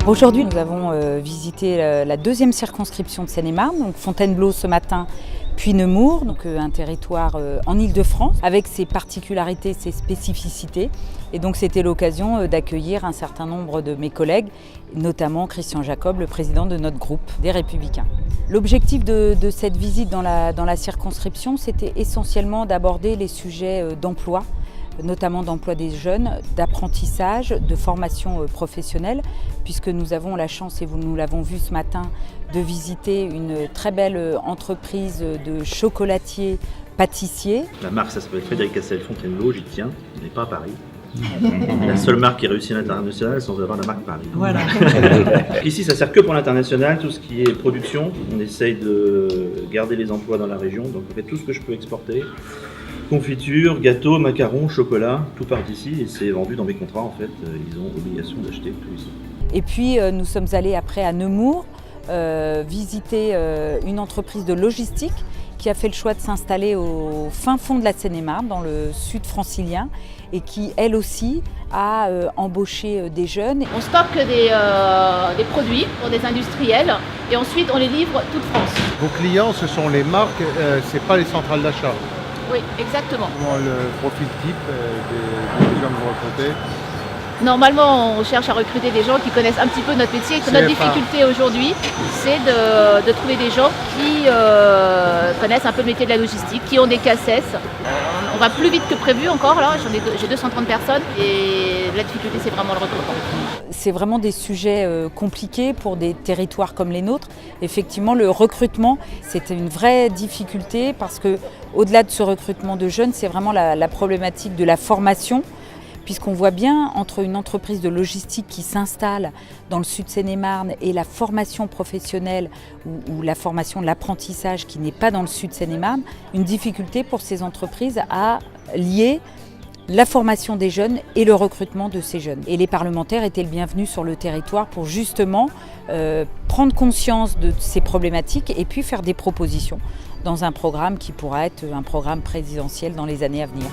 Aujourd'hui, nous avons visité la deuxième circonscription de Seine-et-Marne, donc Fontainebleau ce matin, puis Nemours, donc un territoire en Île-de-France, avec ses particularités, ses spécificités. Et donc c'était l'occasion d'accueillir un certain nombre de mes collègues, notamment Christian Jacob, le président de notre groupe des Républicains. L'objectif de cette visite dans la circonscription, c'était essentiellement d'aborder les sujets d'emploi, notamment d'emploi des jeunes, d'apprentissage, de formation professionnelle, puisque nous avons la chance, et nous l'avons vu ce matin, de visiter une très belle entreprise de chocolatiers pâtissiers. La marque, ça s'appelle Frédéric Cassel Fontainebleau, j'y tiens, on n'est pas à Paris. La seule marque qui réussit à l'international sans avoir la marque Paris. Voilà. Ici, ça sert que pour l'international, tout ce qui est production. On essaye de garder les emplois dans la région, donc on fait tout ce que je peux exporter. Confiture, gâteaux, macarons, chocolat, tout part d'ici et c'est vendu dans mes contrats en fait. Ils ont obligation d'acheter tout ici. Et puis nous sommes allés après à Nemours visiter une entreprise de logistique qui a fait le choix de s'installer au fin fond de la Seine-et-Marne, dans le sud francilien, et qui, elle aussi, a embauché des jeunes. On stocke des produits pour des industriels et ensuite on les livre toute France. Vos clients, ce sont les marques, c'est pas les centrales d'achat. Oui, exactement. Comment le profil type des gens que vous recrutez? Normalement, on cherche à recruter des gens qui connaissent un petit peu notre métier. Notre difficulté aujourd'hui, c'est de trouver des gens qui connaissent un peu le métier de la logistique, qui ont des cassettes. On va plus vite que prévu encore, là. J'ai 230 personnes et la difficulté, c'est vraiment le recrutement. C'est vraiment des sujets compliqués pour des territoires comme les nôtres. Effectivement, le recrutement, c'est une vraie difficulté parce que, au-delà de ce recrutement de jeunes, c'est vraiment la problématique de la formation. Puisqu'on voit bien entre une entreprise de logistique qui s'installe dans le sud Seine-et-Marne et la formation professionnelle ou la formation de l'apprentissage qui n'est pas dans le sud Seine-et-Marne, une difficulté pour ces entreprises à lier la formation des jeunes et le recrutement de ces jeunes. Et les parlementaires étaient le bienvenu sur le territoire pour justement prendre conscience de ces problématiques et puis faire des propositions dans un programme qui pourra être un programme présidentiel dans les années à venir.